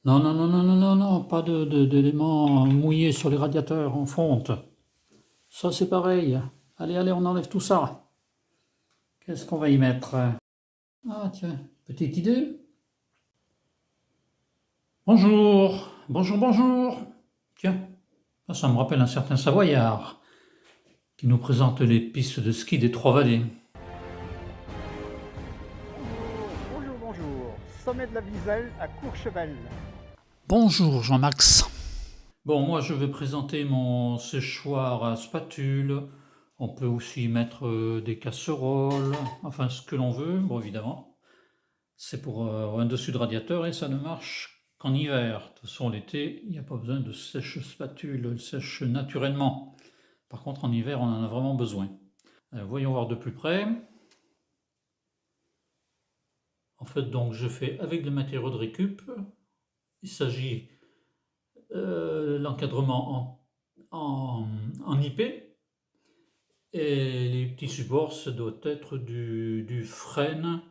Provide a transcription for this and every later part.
Non, non, non, non, non, non, non, pas d'éléments mouillés sur les radiateurs en fonte. Ça, c'est pareil. Allez, allez, on enlève tout ça. Qu'est-ce qu'on va y mettre? Ah, tiens, petite idée. Bonjour, bonjour, bonjour. Tiens, ça me rappelle un certain Savoyard qui nous présente les pistes de ski des Trois-Vallées. Bonjour, bonjour, bonjour. Sommet de la Viselle à Courchevel. Bonjour, Jean-Max. Bon, moi, je vais présenter mon séchoir à spatule. On peut aussi mettre des casseroles, enfin ce que l'on veut, bon, évidemment. C'est pour un dessus de radiateur et ça ne marche qu'en hiver. De toute façon, l'été, il n'y a pas besoin de sèche-spatule, elle sèche naturellement. Par contre, en hiver, on en a vraiment besoin. Voyons voir de plus près. En fait, donc, je fais avec le matériau de récup. Il s'agit de l'encadrement en IP. Et les petits supports, ça doit être du frêne.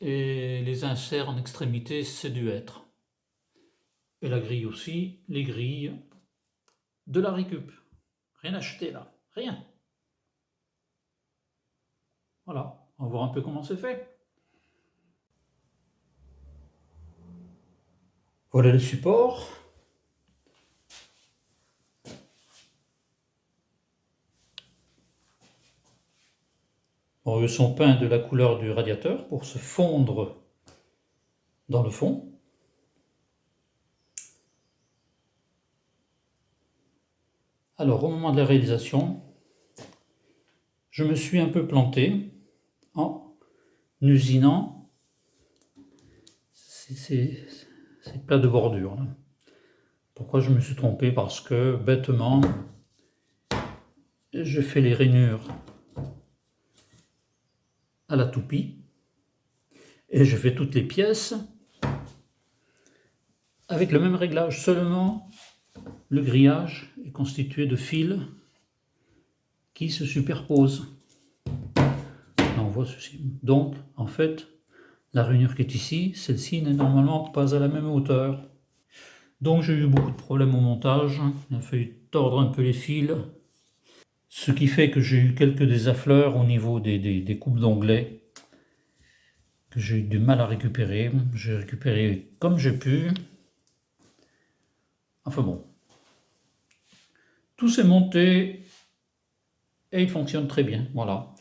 Et les inserts en extrémité, c'est du hêtre. Et la grille aussi, les grilles de la récup. Rien acheté là, rien. Voilà, on va voir un peu comment c'est fait. Voilà le support. Bon, eux sont peints de la couleur du radiateur pour se fondre dans le fond. Alors, au moment de la réalisation, je me suis un peu planté en usinant ces plats de bordure là. Pourquoi je me suis trompé? Parce que, bêtement, je fais les rainures à la toupie et je fais toutes les pièces avec le même réglage, seulement le grillage est constitué de fils qui se superposent. Là, on voit ceci. Donc, en fait, la rainure qui est ici, celle-ci n'est normalement pas à la même hauteur. Donc, j'ai eu beaucoup de problèmes au montage. Il a fallu tordre un peu les fils, ce qui fait que j'ai eu quelques désaffleurs au niveau des coupes d'onglets que j'ai eu du mal à récupérer. J'ai récupéré comme j'ai pu. Enfin bon, tout s'est monté et il fonctionne très bien. Voilà.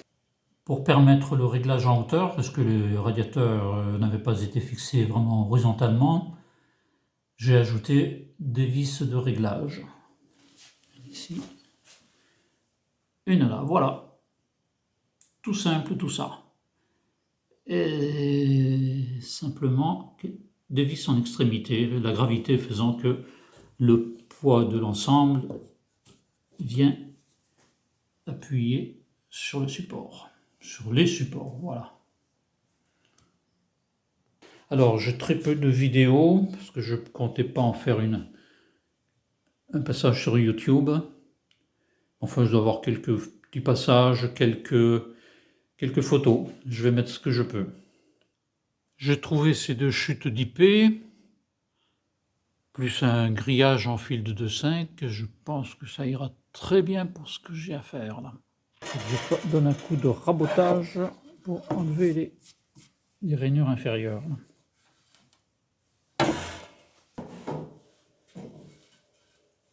Pour permettre le réglage en hauteur, parce que le radiateur n'avait pas été fixé vraiment horizontalement, j'ai ajouté des vis de réglage. Ici, une là, voilà. Tout simple, tout ça. Et simplement des vis en extrémité, la gravité faisant que le poids de l'ensemble vient appuyer sur le support, sur les supports, voilà. Alors, j'ai très peu de vidéos, parce que je ne comptais pas en faire un passage sur YouTube. Enfin, je dois avoir quelques petits passages, quelques photos. Je vais mettre ce que je peux. J'ai trouvé ces deux chutes d'IP, plus un grillage en fil de 2,5. Je pense que ça ira très bien pour ce que j'ai à faire là. Je donne un coup de rabotage pour enlever les rainures inférieures.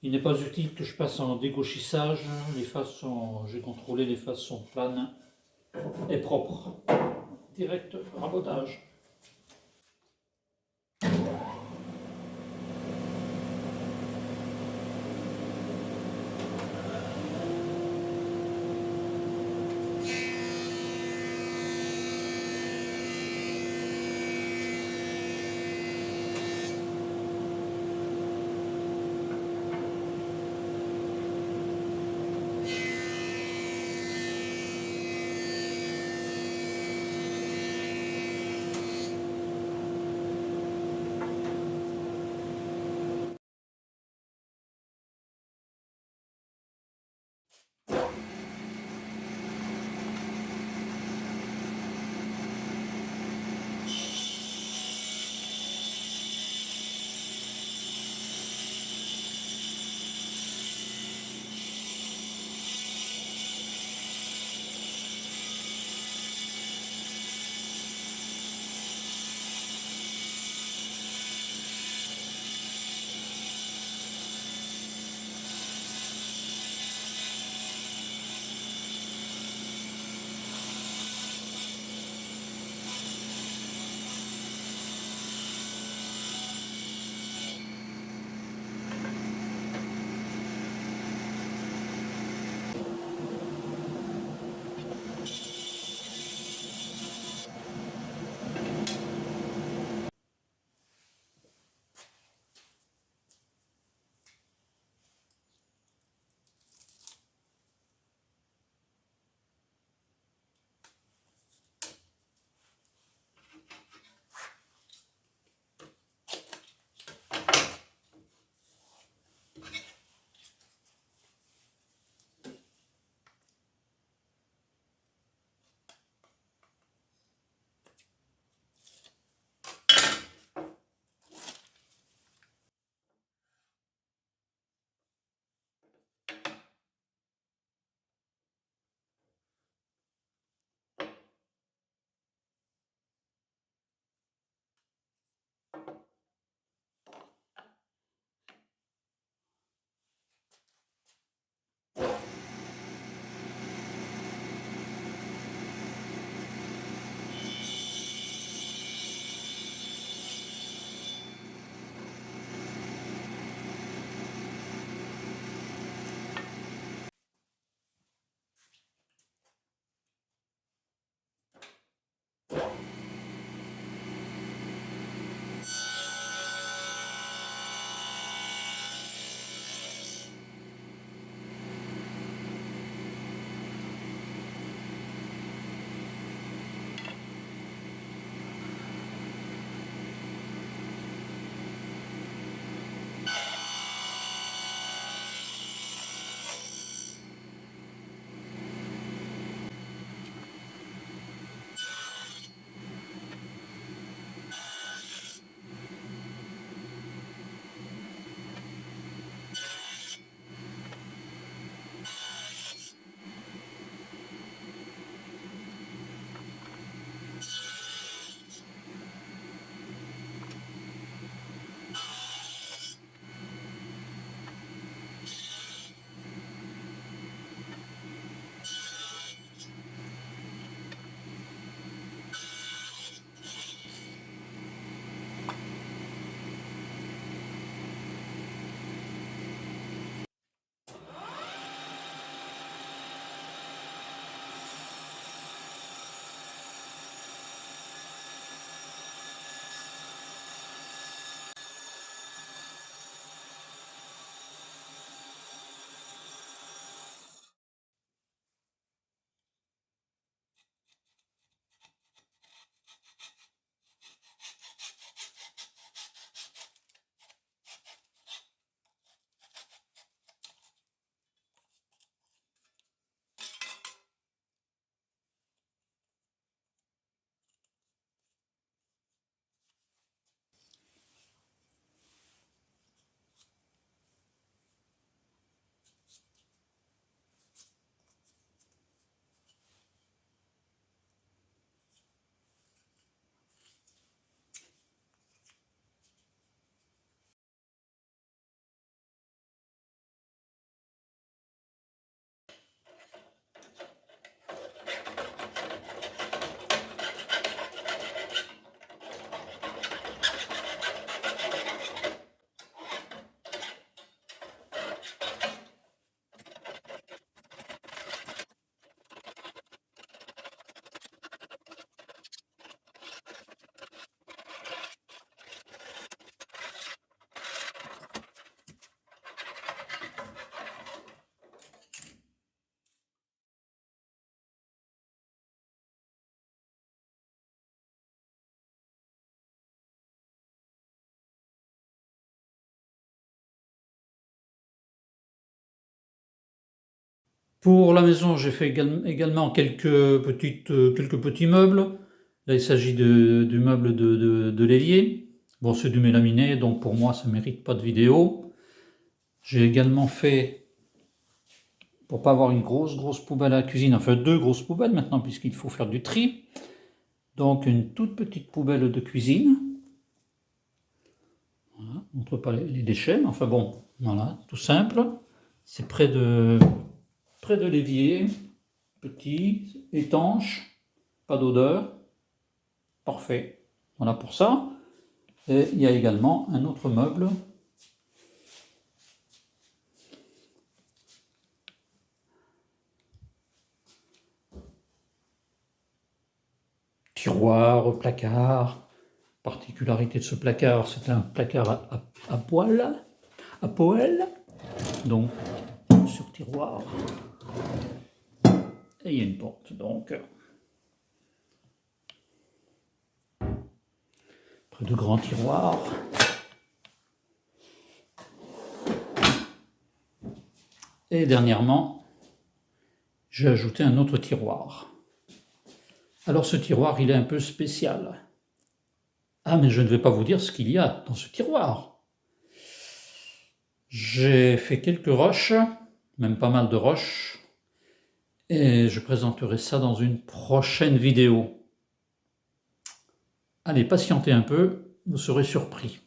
Il n'est pas utile que je passe en dégauchissage. J'ai contrôlé, les faces sont planes et propres. Direct rabotage. Pour la maison, j'ai fait également quelques petits meubles. Là, il s'agit du meuble de l'évier. Bon, c'est du mélaminé, donc pour moi, ça ne mérite pas de vidéo. J'ai également fait, pour pas avoir une grosse poubelle à la cuisine, enfin 2 grosses poubelles maintenant, puisqu'il faut faire du tri. Donc, une toute petite poubelle de cuisine. Voilà, on ne montre pas les déchets, mais enfin bon, voilà, tout simple. C'est près de l'évier, petit, étanche, pas d'odeur, parfait. Voilà pour ça. Et il y a également un autre meuble. Tiroir, placard. Particularité de ce placard, c'est un placard à poêle, donc sur tiroir. Et il y a une porte, donc. Près de grands tiroirs. Et dernièrement, j'ai ajouté un autre tiroir. Alors ce tiroir, il est un peu spécial. Ah, mais je ne vais pas vous dire ce qu'il y a dans ce tiroir. J'ai fait quelques roches, même pas mal de roches, et je présenterai ça dans une prochaine vidéo. Allez, patientez un peu, vous serez surpris.